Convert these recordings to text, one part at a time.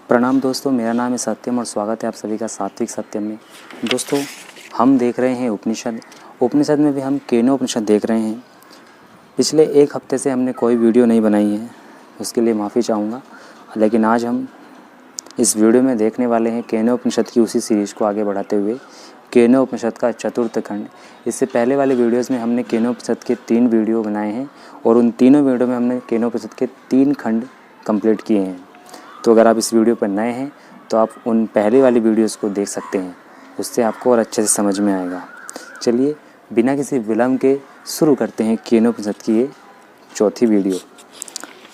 प्रणाम दोस्तों, मेरा नाम है सत्यम और स्वागत है आप सभी का सात्विक सत्यम में। दोस्तों, हम देख रहे हैं उपनिषद में भी हम केनोपनिषद देख रहे हैं। पिछले एक हफ्ते से हमने कोई वीडियो नहीं बनाई है, उसके लिए माफ़ी चाहूँगा। लेकिन आज हम इस वीडियो में देखने वाले हैं केनोपनिषद की उसी सीरीज़ को आगे बढ़ाते हुए केनोपनिषद का चतुर्थ खंड। इससे पहले वाले वीडियोज़ में हमने केनोपनिषद के 3 वीडियो बनाए हैं और उन तीनों वीडियो में हमने केनोपनिषद के 3 खंड कंप्लीट किए हैं। तो अगर आप इस वीडियो पर नए हैं तो आप उन पहले वाली वीडियोस को देख सकते हैं, उससे आपको और अच्छे से समझ में आएगा। चलिए बिना किसी विलम्ब के शुरू करते हैं केनोपनिषद की ये चौथी वीडियो।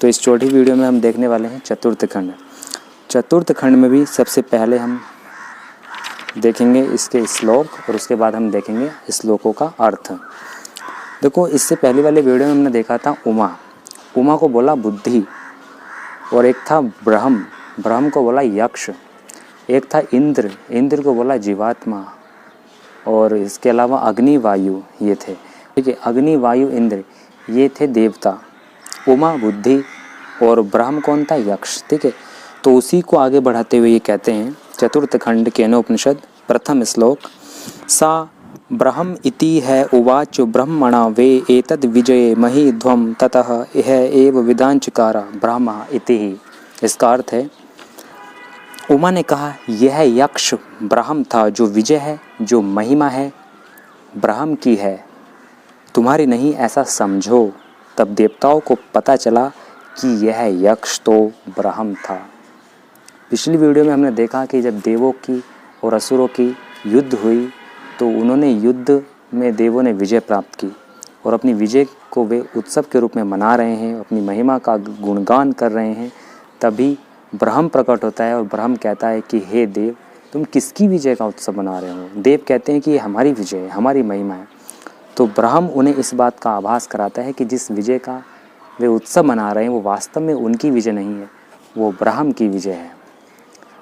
तो इस चौथी वीडियो में हम देखने वाले हैं चतुर्थ खंड। चतुर्थ खंड में भी सबसे पहले हम देखेंगे इसके श्लोक और उसके बाद हम देखेंगे श्लोकों का अर्थ। देखो, इससे पहले वाले वीडियो में हमने देखा था उमा को बोला बुद्धि, और एक था ब्रह्म को बोला यक्ष, एक था इंद्र को बोला जीवात्मा, और इसके अलावा अग्नि वायु ये थे। ठीक है, अग्नि वायु इंद्र ये थे देवता, उमा बुद्धि और ब्रह्म कौन था? यक्ष। ठीक है, तो उसी को आगे बढ़ाते हुए ये कहते हैं चतुर्थ खंड केनोपनिषद प्रथम श्लोक, सा ब्रह्म इति है उवाच ब्रह्मणा वे एतद् विजये महीध्वं ततः यह एव विदांचकारा ब्रह्म इति ही। इसका अर्थ है, उमा ने कहा यह यक्ष ब्रह्म था जो विजय है, जो महिमा है ब्रह्म की है, तुम्हारी नहीं ऐसा समझो। तब देवताओं को पता चला कि यह यक्ष तो ब्रह्म था। पिछली वीडियो में हमने देखा कि जब देवों की और असुरों की युद्ध हुई तो उन्होंने युद्ध में देवों ने विजय प्राप्त की और अपनी विजय को वे उत्सव के रूप में मना रहे हैं, अपनी महिमा का गुणगान कर रहे हैं। तभी ब्रह्म प्रकट होता है और ब्रह्म कहता है कि हे देव, तुम किसकी विजय का उत्सव मना रहे हो? देव कहते हैं कि ये हमारी विजय है, हमारी महिमा है। तो ब्रह्म उन्हें इस बात का आभास कराता है कि जिस विजय का वे उत्सव मना रहे हैं वो वास्तव में उनकी विजय नहीं है, वो ब्रह्म की विजय है।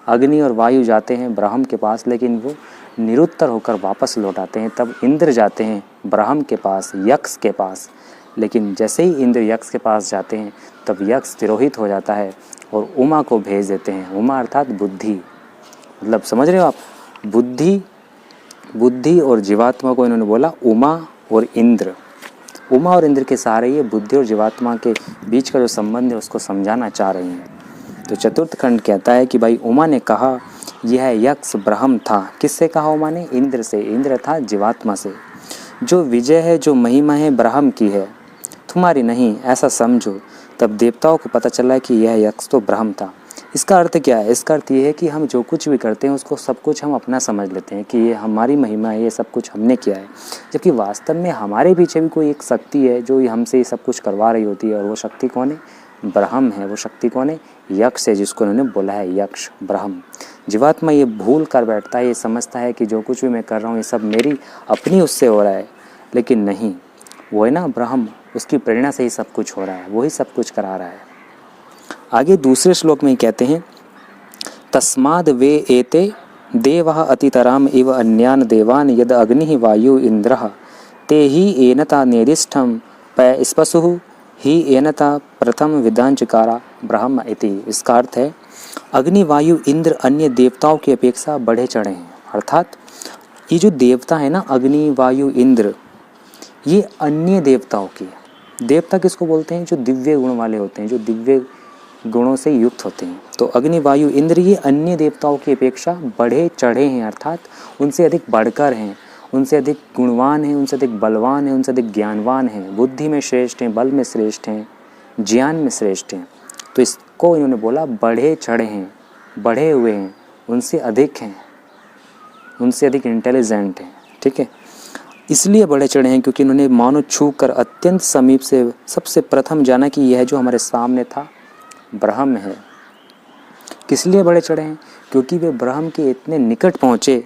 अग्नि और वायु जाते हैं ब्रह्म के पास, लेकिन वो निरुत्तर होकर वापस लौट आते हैं। तब इंद्र जाते हैं ब्रह्म के पास, यक्ष के पास, लेकिन जैसे ही इंद्र यक्ष के पास जाते हैं तब यक्ष तिरोहित हो जाता है और उमा को भेज देते हैं। उमा अर्थात बुद्धि, मतलब समझ रहे हो आप, बुद्धि और जीवात्मा को इन्होंने बोला उमा और इंद्र। उमा और इंद्र के सहारे ये बुद्धि और जीवात्मा के बीच का जो संबंध है उसको समझाना चाह रही हैं। तो चतुर्थ खंड कहता है कि भाई उमा ने कहा यह यक्ष ब्रह्म था। किससे कहा उमा ने? इंद्र से। इंद्र था जीवात्मा से। जो विजय है, जो महिमा है ब्रह्म की है, तुम्हारी नहीं, ऐसा समझो। तब देवताओं को पता चला कि यह यक्ष तो ब्रह्म था। इसका अर्थ क्या है? इसका अर्थ ये है कि हम जो कुछ भी करते हैं उसको सब कुछ हम अपना समझ लेते हैं कि ये हमारी महिमा है, ये सब कुछ हमने किया है, जबकि वास्तव में हमारे पीछे भी कोई एक शक्ति है जो हमसे ये सब कुछ करवा रही होती है। और वो शक्ति कौन है? ब्रह्म है। वो शक्ति कौन है? यक्ष है, जिसको उन्होंने बोला है यक्ष ब्रह्म। जीवात्मा ये भूल कर बैठता है, ये समझता है कि जो कुछ भी मैं कर रहा हूँ ये सब मेरी अपनी उससे हो रहा है, लेकिन नहीं, वो है ना ब्रह्म, उसकी प्रेरणा से ही सब कुछ हो रहा है, वही सब कुछ करा रहा है। आगे दूसरे श्लोक में कहते हैं, तस्माद् वे एते देवः अतितराम इव अन्यान देवान यद अग्निः वायु इंद्रः ते ही एनता नेदिष्ठं पयस्पसुः ही एनता प्रथम विदांचकारा ब्रह्म इति। इसका अर्थ है, अग्नि वायु इंद्र अन्य देवताओं की अपेक्षा बढ़े चढ़े हैं। अर्थात ये जो देवता है ना, अग्नि वायु इंद्र, ये अन्य देवताओं की, देवता किसको बोलते हैं? जो दिव्य गुण वाले होते हैं, जो दिव्य गुणों से युक्त होते हैं। तो अग्नि वायु इंद्र ये अन्य देवताओं की अपेक्षा बढ़े चढ़े हैं, अर्थात उनसे अधिक बढ़कर हैं, उनसे अधिक गुणवान हैं, उनसे अधिक बलवान हैं, उनसे अधिक ज्ञानवान हैं, बुद्धि में श्रेष्ठ हैं, बल में श्रेष्ठ हैं, ज्ञान में श्रेष्ठ हैं। तो इसको इन्होंने बोला बढ़े चढ़े हैं, बढ़े हुए हैं, उनसे अधिक हैं, उनसे अधिक इंटेलिजेंट हैं। ठीक है, इसलिए बढ़े चढ़े हैं क्योंकि इन्होंने मानो छू कर अत्यंत समीप से सबसे प्रथम जाना कि यह जो हमारे सामने था ब्रह्म है। किस लिए बढ़े चढ़े हैं? क्योंकि वे ब्रह्म के इतने निकट पहुँचे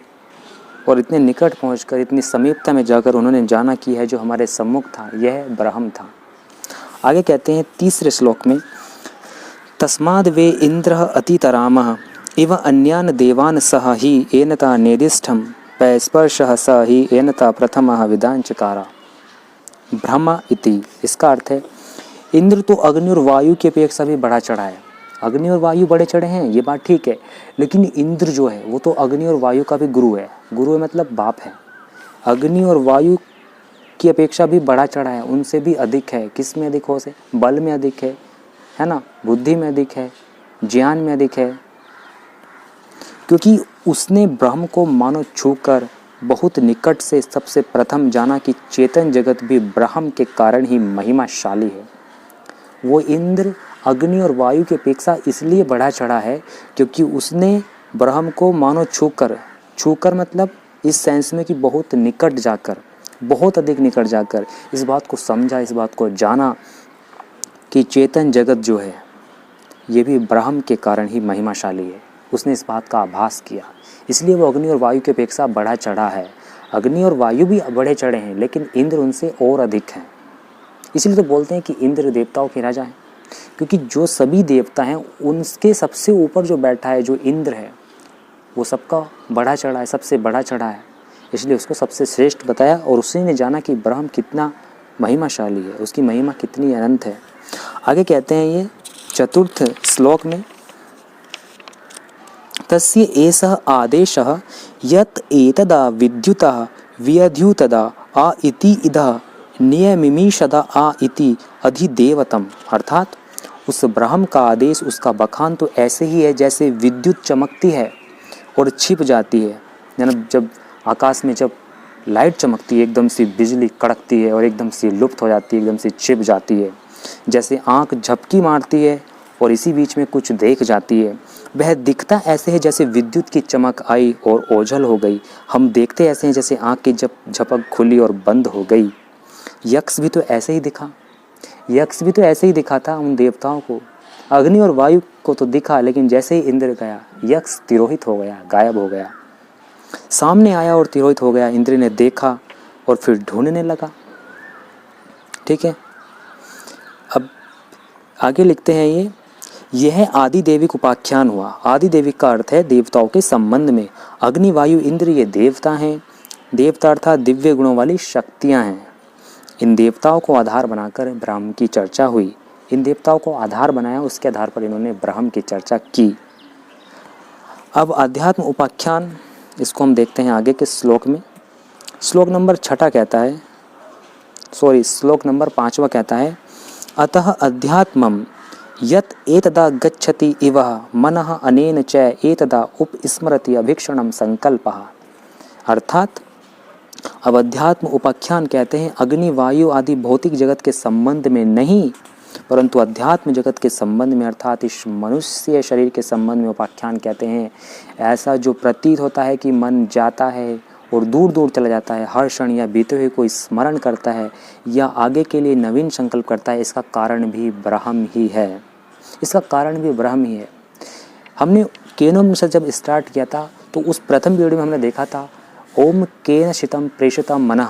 और इतने निकट पहुंचकर इतनी समीपता में जाकर उन्होंने जाना कि है जो हमारे सम्मुख था यह ब्रह्म था। आगे कहते हैं तीसरे श्लोक में, तस्माद् वे इंद्रः अतितरामः इव अन्यान देवान सह ही एनता नेदिष्ठं पयस्पर्शः स ही एनता प्रथमः विदांचकारा ब्रह्म इति। इसका अर्थ है, इंद्र तो अग्नि और वायु की अपेक्षा भी बढ़ा चढ़ा है, अग्नि और वायु बढ़े चढ़े हैं, ये बात ठीक है, लेकिन इंद्र जो है वो तो अग्नि और वायु का भी गुरु है। गुरु है मतलब बाप है। अग्नि और वायु की अपेक्षा भी बढ़ा चढ़ा है, उनसे भी अधिक है। किस में अधिक हो से? बल में अधिक है ना, बुद्धि में अधिक है, ज्ञान में अधिक है, क्योंकि उसने ब्रह्म को मानो छूकर बहुत निकट से सबसे प्रथम जाना कि चेतन जगत भी ब्रह्म के कारण ही महिमाशाली है। वो इंद्र अग्नि और वायु की अपेक्षा इसलिए बढ़ा चढ़ा है क्योंकि उसने ब्रह्म को मानो छूकर मतलब इस सेंस में कि बहुत निकट जाकर, बहुत अधिक निकट जाकर इस बात को समझा, इस बात को जाना कि चेतन जगत जो है ये भी ब्रह्म के कारण ही महिमाशाली है। उसने इस बात का आभास किया, इसलिए वो अग्नि और वायु की अपेक्षा बढ़ा चढ़ा है। अग्नि और वायु भी बढ़े चढ़े हैं, लेकिन इंद्र उनसे और अधिक हैं। इसलिए तो बोलते हैं कि इंद्र देवताओं के राजा हैं, क्योंकि जो सभी देवता हैं उनके सबसे ऊपर जो बैठा है, जो इंद्र है, वो सबका बढ़ा चढ़ा है, सबसे बढ़ा चढ़ा है, इसलिए उसको सबसे श्रेष्ठ बताया। और उसी ने जाना कि ब्रह्म कितना महिमाशाली है, उसकी महिमा कितनी अनंत है। आगे कहते हैं ये चतुर्थ श्लोक में, तस्य एषः आदेशः यत् एतदा विद्युतः व्यद्युतदा आ इति इदः नियमिमीषदा आ इति अधिदेवतम। अर्थात उस ब्रह्म का आदेश, उसका बखान तो ऐसे ही है जैसे विद्युत चमकती है और छिप जाती है। यानी जब आकाश में जब लाइट चमकती है, एकदम से बिजली कड़कती है और एकदम से लुप्त हो जाती है, एकदम से छिप जाती है। जैसे आँख झपकी मारती है और इसी बीच में कुछ देख जाती है, वह दिखता ऐसे है जैसे विद्युत की चमक आई और ओझल हो गई। हम देखते ऐसे हैं जैसे आँख की जब झपक खुली और बंद हो गई। यक्ष भी तो ऐसे ही दिखा, यक्ष भी तो ऐसे ही दिखा था उन देवताओं को। अग्नि और वायु को तो दिखा, लेकिन जैसे ही इंद्र गया यक्ष तिरोहित हो गया, गायब हो गया। सामने आया और तिरोहित हो गया। इंद्र ने देखा और फिर ढूंढने लगा। ठीक है, अब आगे लिखते हैं यह आदि देविक उपाख्यान हुआ। आदि देविक का अर्थ है देवताओं के संबंध में। अग्नि वायु इंद्र ये देवता हैं। देवता अर्थात दिव्य गुणों वाली शक्तियां हैं। इन देवताओं को आधार बनाकर ब्रह्म की चर्चा हुई। इन देवताओं को आधार बनाया, उसके आधार पर इन्होंने ब्रह्म की चर्चा की। अब अध्यात्म उपाख्यान, इसको हम देखते हैं आगे के श्लोक में। श्लोक नंबर 6 कहता है, श्लोक नंबर 5 कहता है, अतः अध्यात्मम यत् एतदा गच्छति इव मनः अनेन च एतदा उपस्मरति अभीक्षणम संकल्पः। अर्थात अब अध्यात्म उपाख्यान कहते हैं अग्नि वायु आदि भौतिक जगत के संबंध में नहीं, परंतु अध्यात्म जगत के संबंध में, अर्थात इस मनुष्य शरीर के संबंध में उपाख्यान कहते हैं। ऐसा जो प्रतीत होता है कि मन जाता है और दूर दूर चला जाता है, हर क्षण या बीते हुए को स्मरण करता है या आगे के लिए नवीन संकल्प करता है, इसका कारण भी ब्रह्म ही है। इसका कारण भी ब्रह्म ही है। हमने केनोपनिषद जब स्टार्ट किया था तो उस प्रथम वीडियो में हमने देखा था ओम केन शितम प्रेषितम मनः,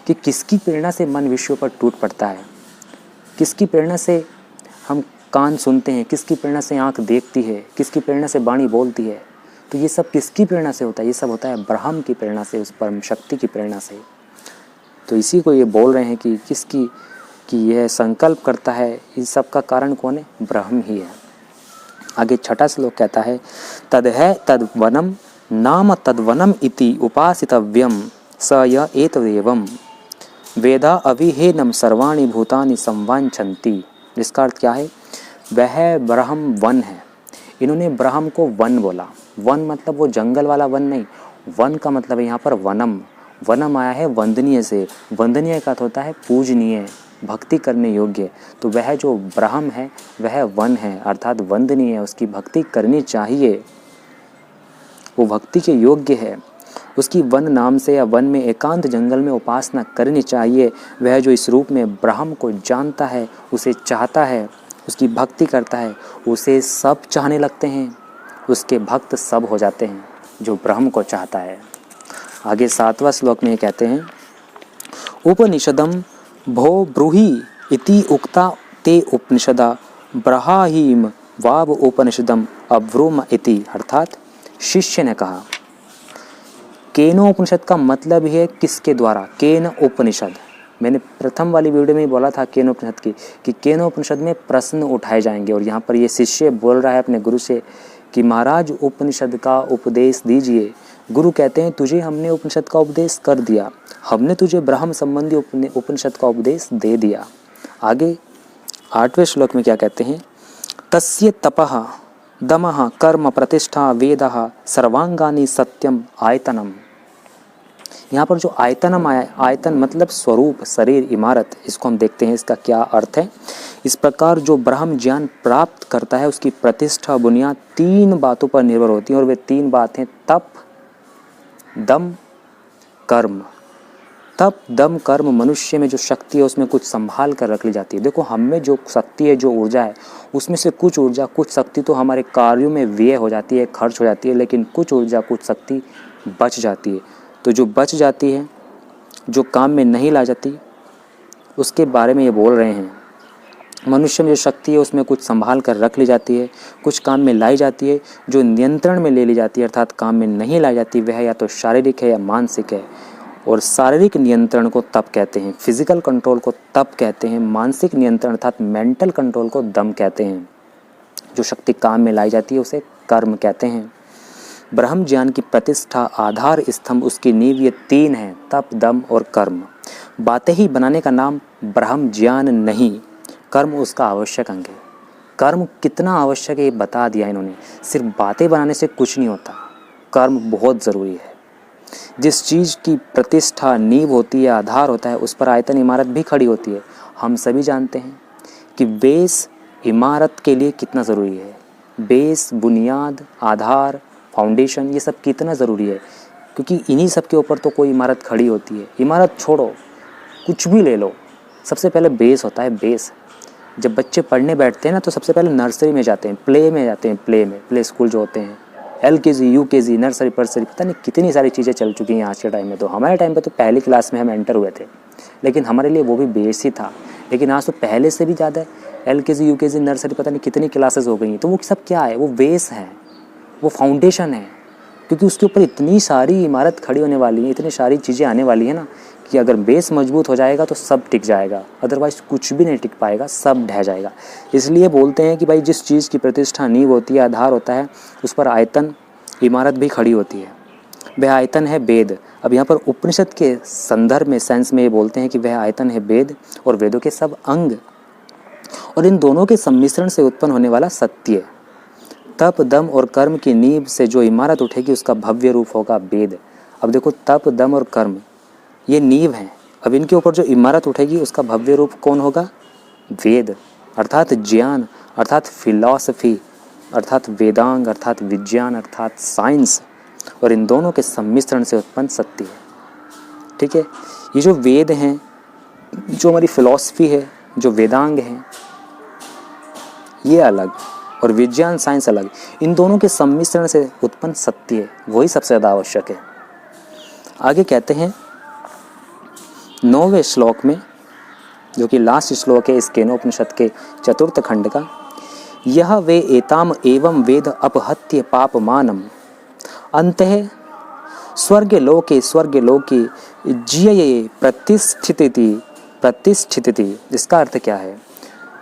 कि किसकी प्रेरणा से मन विषयों पर टूट पड़ता है, किसकी प्रेरणा से हम कान सुनते हैं, किसकी प्रेरणा से आँख देखती है, किसकी प्रेरणा से वाणी बोलती है। तो ये सब किसकी प्रेरणा से होता है? ये सब होता है ब्रह्म की प्रेरणा से, उस परम शक्ति की प्रेरणा से। तो इसी को ये बोल रहे हैं कि किसकी, कि यह संकल्प करता है, इस सब का कारण कौन है? ब्रह्म ही है। आगे 6 श्लोक कहता है, तद है तद्वनम नाम तद्वनम इति उपासितव्यम स य एतदेवम वेदा अविहेनम सर्वाणि भूतानि संवांछन्ति। इसका अर्थ क्या है? वह ब्रह्म वन है। इन्होंने ब्रह्म को वन बोला। वन मतलब वो जंगल वाला वन नहीं, वन का मतलब है यहाँ पर वनम। वनम आया है वंदनीय से। वंदनीय का अर्थ होता है पूजनीय, भक्ति करने योग्य। तो वह जो ब्रह्म है वह वन है, अर्थात वंदनीय है, उसकी भक्ति करनी चाहिए, वो भक्ति के योग्य है। उसकी वन नाम से या वन में एकांत जंगल में उपासना करनी चाहिए। वह जो इस रूप में ब्रह्म को जानता है, उसे चाहता है, उसकी भक्ति करता है, उसे सब चाहने लगते हैं, उसके भक्त सब हो जाते हैं जो ब्रह्म को चाहता है। आगे 7वां श्लोक में ये कहते हैं, उपनिषदम भो ब्रूहि इति उक्ता ते उपनिषदा ब्रहाहीम वाव उपनिषदम अब्रूम इति। अर्थात शिष्य ने कहा। केनो उपनिषद का मतलब है किसके द्वारा? केन उपनिषद, मैंने प्रथम वाली वीडियो में ही बोला था केनोपनिषद की कि केनोपनिषद में प्रश्न उठाए जाएंगे, और यहाँ पर ये शिष्य बोल रहा है अपने गुरु से कि महाराज उपनिषद का उपदेश दीजिए। गुरु कहते हैं तुझे हमने उपनिषद का उपदेश कर दिया, हमने तुझे ब्रह्म संबंधी उपनिषद का उपदेश दे दिया। आगे 8वें श्लोक में क्या कहते हैं, तस्य तपः दमः कर्म प्रतिष्ठा वेदः सर्वांगानि सत्यम आयतनम। यहाँ पर जो आयतनम आया, आयतन मतलब स्वरूप, शरीर, इमारत, इसको हम देखते हैं इसका क्या अर्थ है। इस प्रकार जो ब्रह्म ज्ञान प्राप्त करता है उसकी प्रतिष्ठा बुनियाद 3 बातों पर निर्भर होती है, और वे 3 बातें तप, दम, कर्म। तप, दम, कर्म मनुष्य में जो शक्ति है उसमें कुछ संभाल कर रख ली जाती है। देखो हम में जो शक्ति है, जो ऊर्जा है, उसमें से कुछ ऊर्जा, कुछ शक्ति तो हमारे कार्यों में व्यय हो जाती है, खर्च हो जाती है, लेकिन कुछ ऊर्जा, कुछ शक्ति बच जाती है। तो जो बच जाती है, जो काम में नहीं ला जाती, उसके बारे में ये बोल रहे हैं। मनुष्य में जो शक्ति है उसमें कुछ संभाल कर रख ली जाती है, कुछ काम में लाई जाती है, जो नियंत्रण में ले ली जाती है अर्थात काम में नहीं लाई जाती, वह या तो शारीरिक है या मानसिक है। और शारीरिक नियंत्रण को तप कहते हैं, फिजिकल कंट्रोल को तप कहते हैं, मानसिक नियंत्रण अर्थात मेंटल कंट्रोल को दम कहते हैं। जो शक्ति काम में लाई जाती है उसे कर्म कहते हैं। ब्रह्म ज्ञान की प्रतिष्ठा, आधार स्तंभ, उसकी नींव ये 3 हैं, तप, दम और कर्म। बातें ही बनाने का नाम ब्रह्म ज्ञान नहीं, कर्म उसका आवश्यक अंग है। कर्म कितना आवश्यक है ये बता दिया इन्होंने। सिर्फ बातें बनाने से कुछ नहीं होता, कर्म बहुत ज़रूरी है। जिस चीज़ की प्रतिष्ठा, नींव होती है, आधार होता है, उस पर आयतन, इमारत भी खड़ी होती है। हम सभी जानते हैं कि बेस इमारत के लिए कितना ज़रूरी है। बेस, बुनियाद, आधार, फाउंडेशन, ये सब कितना ज़रूरी है, क्योंकि इन्हीं सब के ऊपर तो कोई इमारत खड़ी होती है। इमारत छोड़ो, कुछ भी ले लो, सबसे पहले बेस होता है। बेस जब बच्चे पढ़ने बैठते हैं ना, तो सबसे पहले नर्सरी में जाते हैं, प्ले में जाते हैं, प्ले स्कूल जो होते हैं, LKG, UKG, नर्सरी, पर्सरी, पता नहीं कितनी सारी चीज़ें चल चुकी हैं आज के टाइम में। तो हमारे टाइम पे तो पहली क्लास में हम एंटर हुए थे, लेकिन हमारे लिए वो भी बेस ही था। लेकिन आज तो पहले से भी ज़्यादा LKG, UKG, नर्सरी, पता नहीं कितनी क्लासेस हो गई हैं। तो वो सब क्या है, वो बेस है, वो फाउंडेशन है, क्योंकि उसके ऊपर इतनी सारी इमारत खड़ी होने वाली है, इतनी सारी चीज़ें आने वाली है ना, कि अगर बेस मजबूत हो जाएगा तो सब टिक जाएगा, अदरवाइज़ कुछ भी नहीं टिक पाएगा, सब ढह जाएगा। इसलिए बोलते हैं कि भाई जिस चीज़ की प्रतिष्ठा, नींव होती है, आधार होता है, उस पर आयतन, इमारत भी खड़ी होती है। वह आयतन है वेद। अब यहाँ पर उपनिषद के संदर्भ में, सेंस में ये बोलते हैं कि वह आयतन है वेद और वेदों के सब अंग, और इन दोनों के सम्मिश्रण से उत्पन्न होने वाला सत्य। तप, दम और कर्म की नींव से जो इमारत उठेगी उसका भव्य रूप होगा वेद। अब देखो, तप, दम और कर्म ये नींव हैं। अब इनके ऊपर जो इमारत उठेगी उसका भव्य रूप कौन होगा? वेद, अर्थात ज्ञान, अर्थात फिलॉसफी, अर्थात वेदांग, अर्थात विज्ञान, अर्थात साइंस, और इन दोनों के सम्मिश्रण से उत्पन्न सत्य है। ठीक है, ये जो वेद हैं, जो हमारी फिलॉसफी है, जो वेदांग हैं, ये अलग, और विज्ञान, साइंस अलग। इन दोनों के सम्मिश्रण से उत्पन्न सत्य है, वही सबसे ज़्यादा आवश्यक है। आगे कहते हैं 9वें श्लोक में, जो कि लास्ट श्लोक है इस केनोपनिषद के 4th खंड का, यह वे एताम एवं वेद अपहत्य पापमानम अंतः स्वर्गे लोके जीये प्रतिष्ठिति। इसका अर्थ क्या है?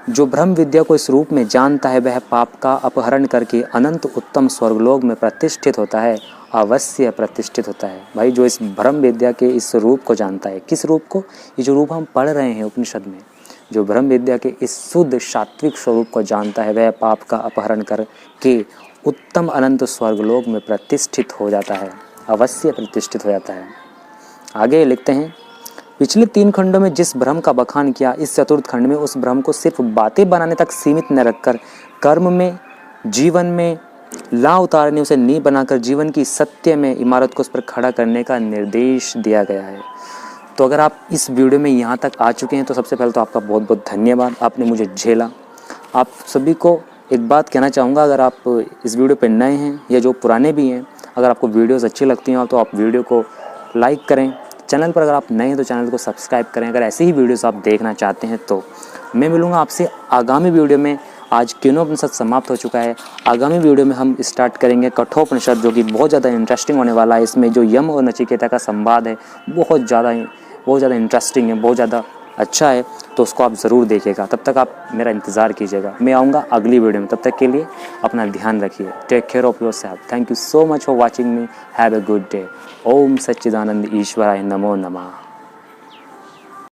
जो ब्रह्म विद्या को इस रूप में जानता है वह पाप का अपहरण करके अनंत उत्तम स्वर्गलोक में प्रतिष्ठित होता है, अवश्य प्रतिष्ठित होता है। भाई जो इस ब्रह्म विद्या के इस रूप को जानता है, किस रूप को? ये जो रूप हम पढ़ रहे हैं उपनिषद में, जो ब्रह्म विद्या के इस शुद्ध सात्विक स्वरूप को जानता है वह पाप का अपहरण करके उत्तम अनंत स्वर्गलोक में प्रतिष्ठित हो जाता है, अवश्य प्रतिष्ठित हो जाता है। आगे लिखते हैं, पिछले 3 खंडों में जिस भ्रम का बखान किया, इस 4th खंड में उस भ्रम को सिर्फ बातें बनाने तक सीमित न रखकर कर्म में, जीवन में ला उतारने, उसे नींव बनाकर जीवन की सत्य में इमारत को उस पर खड़ा करने का निर्देश दिया गया है। तो अगर आप इस वीडियो में यहाँ तक आ चुके हैं तो सबसे पहले तो आपका बहुत बहुत धन्यवाद, आपने मुझे झेला। आप सभी को एक बात कहना चाहूँगा, अगर आप इस वीडियो पर नए हैं या जो पुराने भी हैं, अगर आपको वीडियोज़ अच्छी लगती हैं तो आप वीडियो को लाइक करें। चैनल पर अगर आप नए हैं तो चैनल को सब्सक्राइब करें। अगर ऐसे ही वीडियोस आप देखना चाहते हैं तो मैं मिलूँगा आपसे आगामी वीडियो में। आज केनोपनिषद समाप्त हो चुका है। आगामी वीडियो में हम स्टार्ट करेंगे कठोपनिषद, जो कि बहुत ज़्यादा इंटरेस्टिंग होने वाला है। इसमें जो यम और नचिकेता का संवाद है बहुत ज़्यादा बहुत ज़्यादा इंटरेस्टिंग है, बहुत ज़्यादा अच्छा है, तो उसको आप ज़रूर देखिएगा। तब तक आप मेरा इंतज़ार कीजिएगा, मैं आऊँगा अगली वीडियो में। तब तक के लिए अपना ध्यान रखिए। Take care of yourself. Thank you so much for watching me. Have a good day. ओम सच्चिदानंद ईश्वराय नमो नमः।